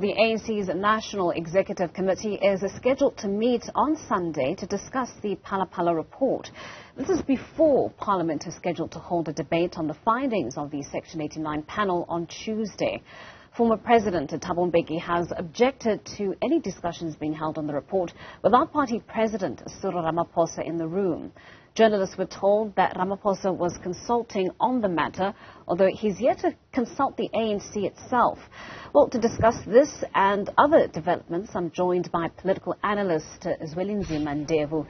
The ANC's National Executive Committee is scheduled to meet on Sunday to discuss the Phala Phala report. This is before Parliament is scheduled to hold a debate on the findings of the Section 89 panel on Tuesday. Former President Thabo Mbeki has objected to any discussions being held on the report without party President Cyril Ramaphosa in the room. Journalists were told that Ramaphosa was consulting on the matter, although he's yet to consult the ANC itself. Well, to discuss this and other developments, I'm joined by political analyst Zwelinzima Ndevu.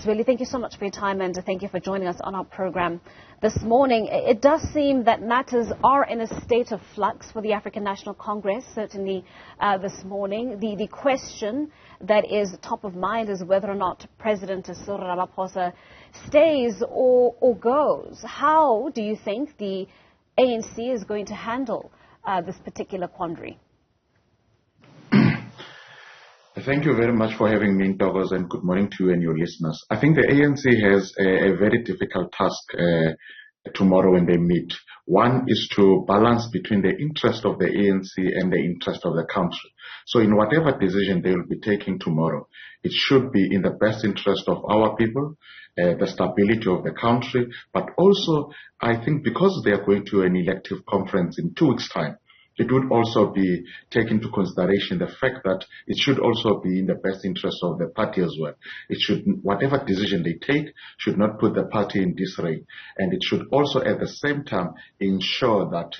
Zweli, thank you so much for your time and thank you for joining us on our program this morning. It does seem that matters are in a state of flux for the African National Congress, certainly this morning. The question that is top of mind is whether or not President Cyril Ramaphosa stays or goes. How do you think the ANC is going to handle this particular quandary? Thank you very much for having me, Douglas, and good morning to you and your listeners. I think the ANC has a very difficult task tomorrow when they meet. One is to balance between the interest of the ANC and the interest of the country. So in whatever decision they will be taking tomorrow, it should be in the best interest of our people, the stability of the country, but also I think because they are going to an elective conference in 2 weeks' time, it would also be taken into consideration the fact that it should also be in the best interest of the party as well. It should, whatever decision they take, should not put the party in disarray. And it should also at the same time ensure that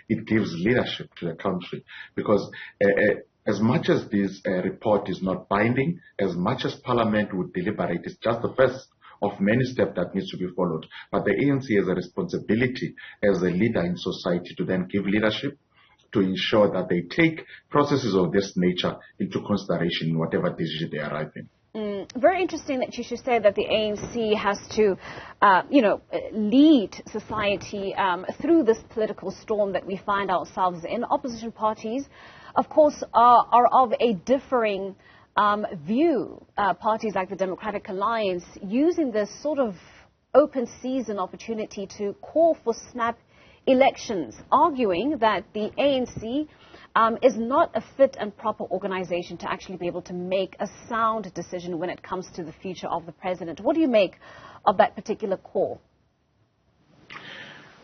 it gives leadership to the country. Because as much as this report is not binding, as much as Parliament would deliberate, it's just the first of many steps that needs to be followed. But the ANC has a responsibility as a leader in society to then give leadership, to ensure that they take processes of this nature into consideration in whatever decision they arrive in. Very interesting that you should say that the ANC has to, lead society through this political storm that we find ourselves in. Opposition parties, of course, are of a differing view. Parties like the Democratic Alliance using this sort of open season opportunity to call for snap elections, arguing that the ANC is not a fit and proper organization to actually be able to make a sound decision when it comes to the future of the president. What do you make of that particular call?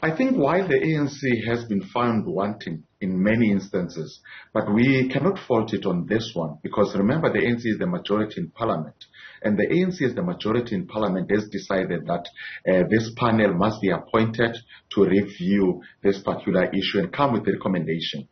I think while the ANC has been found wanting in many instances, but we cannot fault it on this one, because remember the ANC is the majority in Parliament. And the ANC as the majority in Parliament has decided that this panel must be appointed to review this particular issue and come with a recommendation.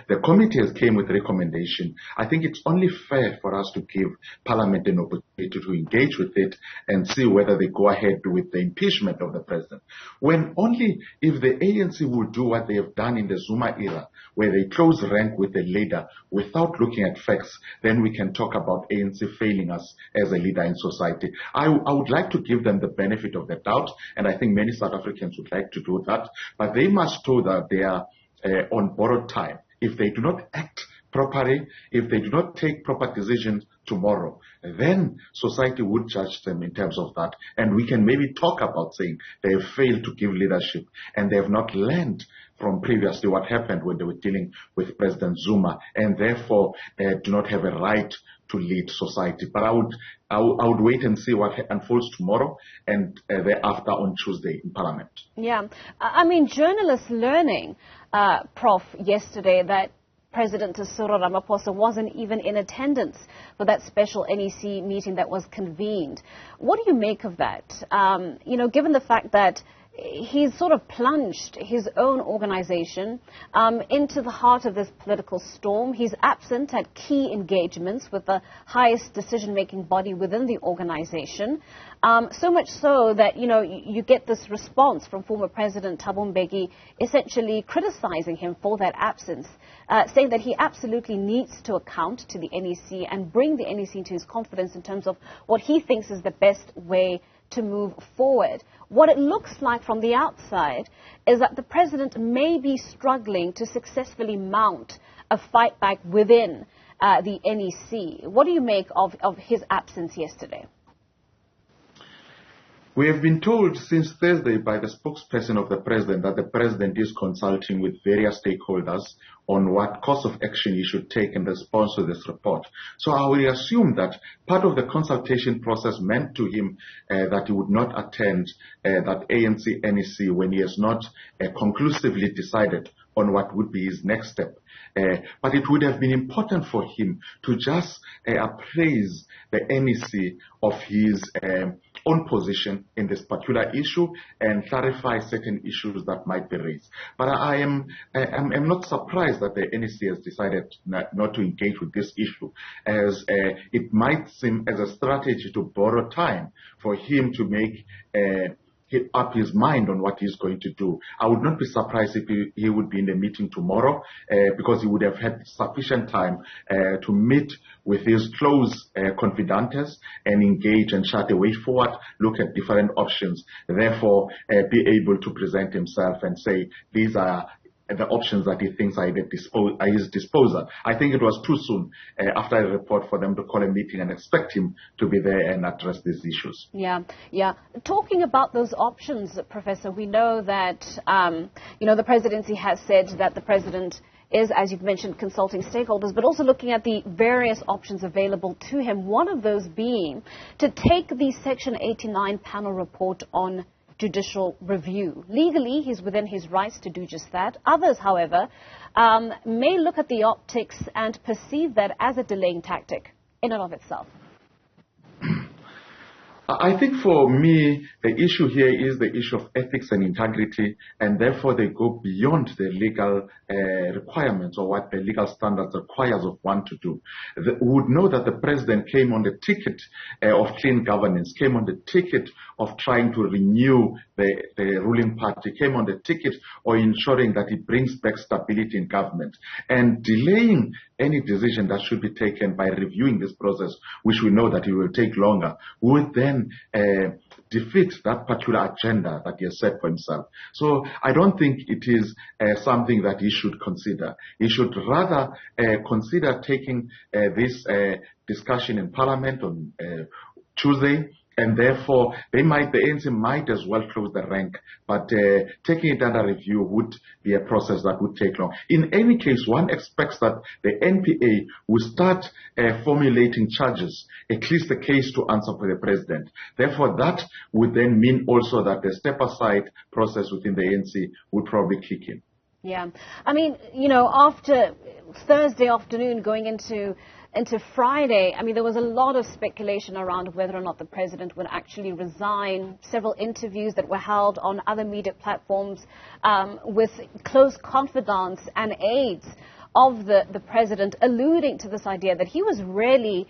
The committee has came with a recommendation. I think it's only fair for us to give Parliament an opportunity to engage with it and see whether they go ahead with the impeachment of the president. When only if the ANC will do what they have done in the Zuma era, where they close rank with the leader without looking at facts, then we can talk about ANC failing us as a leader in society. I would like to give them the benefit of the doubt, and I think many South Africans would like to do that, but they must know that they are on borrowed time. If they do not act properly, if they do not take proper decisions tomorrow, then society would judge them in terms of that. And we can maybe talk about saying they have failed to give leadership and they have not learned from previously what happened when they were dealing with President Zuma, and therefore do not have a right to lead society. But I would wait and see what unfolds tomorrow and thereafter on Tuesday in Parliament. Yeah, I mean, journalists learning, Prof, yesterday that President Cyril Ramaphosa wasn't even in attendance for that special NEC meeting that was convened. What do you make of that? Given the fact that he's sort of plunged his own organization into the heart of this political storm. He's absent at key engagements with the highest decision-making body within the organization. So much so that, you get this response from former President Thabo Mbeki essentially criticizing him for that absence, saying that he absolutely needs to account to the NEC and bring the NEC into his confidence in terms of what he thinks is the best way to move forward. What it looks like from the outside is that the president may be struggling to successfully mount a fight back within the NEC. What do you make of his absence yesterday? We have been told since Thursday by the spokesperson of the president that the president is consulting with various stakeholders on what course of action he should take in response to this report. So I will assume that part of the consultation process meant to him that he would not attend that ANC NEC when he has not conclusively decided on what would be his next step. But it would have been important for him to just appraise the NEC of his own position in this particular issue and clarify certain issues that might be raised. But I am not surprised that the NEC has decided not to engage with this issue, as it might seem as a strategy to borrow time for him to make up his mind on what he's going to do. I would not be surprised if he would be in the meeting tomorrow because he would have had sufficient time to meet with his close confidantes and engage and chart a way forward, look at different options, therefore be able to present himself and say these are the options that he thinks are at his disposal. I think it was too soon after the report for them to call a meeting and expect him to be there and address these issues. Yeah. Talking about those options, Professor, we know that, the presidency has said that the president is, as you've mentioned, consulting stakeholders, but also looking at the various options available to him, one of those being to take the Section 89 panel report on judicial review. Legally, he's within his rights to do just that. Others, however, may look at the optics and perceive that as a delaying tactic in and of itself. I think for me, the issue here is the issue of ethics and integrity, and therefore they go beyond the legal requirements or what the legal standards requires of one to do. We would know that the president came on the ticket of clean governance, came on the ticket of trying to renew the ruling party, came on the ticket of ensuring that it brings back stability in government. And delaying any decision that should be taken by reviewing this process, which we know that it will take longer, would then defeat that particular agenda that he has set for himself. So I don't think it is something that he should consider. He should rather consider taking this discussion in Parliament on Tuesday, and therefore the ANC might as well close the rank, but taking it under review would be a process that would take long. In any case, one expects that the NPA will start formulating charges, at least a case to answer for the president. Therefore, that would then mean also that the step-aside process within the ANC would probably kick in. Yeah. I mean, after Thursday afternoon going into Friday, there was a lot of speculation around whether or not the president would actually resign. Several interviews that were held on other media platforms with close confidants and aides of the president, alluding to this idea that he was really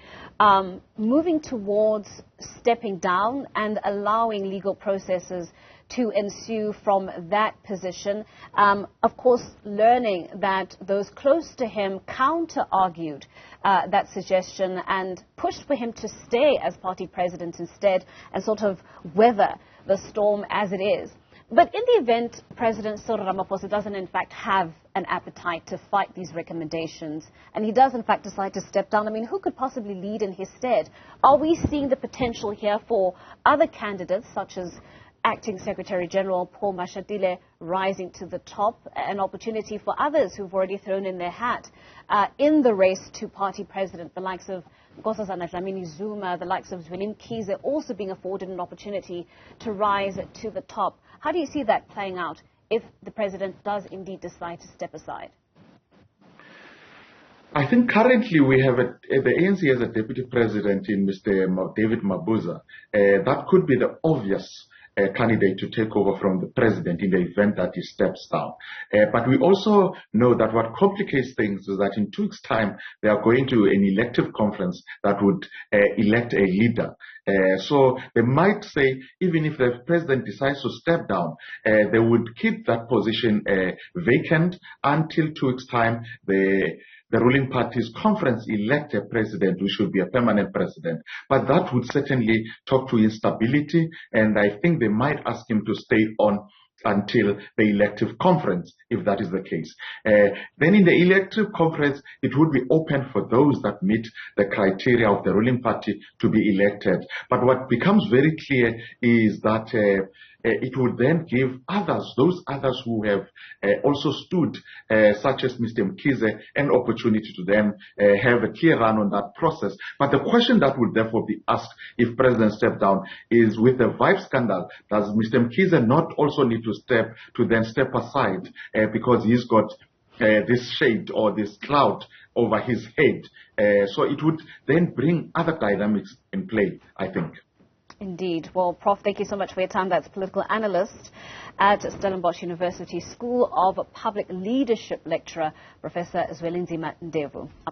moving towards stepping down and allowing legal processes to ensue from that position. Of course, learning that those close to him counter-argued that suggestion and pushed for him to stay as party president instead and sort of weather the storm as it is. But in the event President Cyril Ramaphosa doesn't in fact have an appetite to fight these recommendations, and he does in fact decide to step down, who could possibly lead in his stead? Are we seeing the potential here for other candidates such as Acting Secretary General Paul Mashatile rising to the top, an opportunity for others who've already thrown in their hat in the race to party president, the likes of Nkosazana Dlamini-Zuma, the likes of Zwelinzima, also being afforded an opportunity to rise to the top? How do you see that playing out if the president does indeed decide to step aside? I think currently we have the ANC has a deputy president in Mr. David Mabuza. That could be the obvious candidate to take over from the president in the event that he steps down. But we also know that what complicates things is that in 2 weeks' time, they are going to an elective conference that would elect a leader. So they might say, even if the president decides to step down, they would keep that position vacant until 2 weeks' time the ruling party's conference elect a president who should be a permanent president. But that would certainly talk to instability, and I think they might ask him to stay on until the elective conference, if that is the case. Then in the elective conference, it would be open for those that meet the criteria of the ruling party to be elected. But what becomes very clear is that it would then give others, those others who have also stood, such as Mr. Mkhize, an opportunity to then have a clear run on that process. But the question that would therefore be asked if President steps down is, with the Vibe scandal, does Mr. Mkhize not also need to step aside because he's got this shade or this cloud over his head? So it would then bring other dynamics in play, I think. Indeed. Well, Prof, thank you so much for your time. That's political analyst at Stellenbosch University School of Public Leadership lecturer, Professor Zwelinzima Ndevu.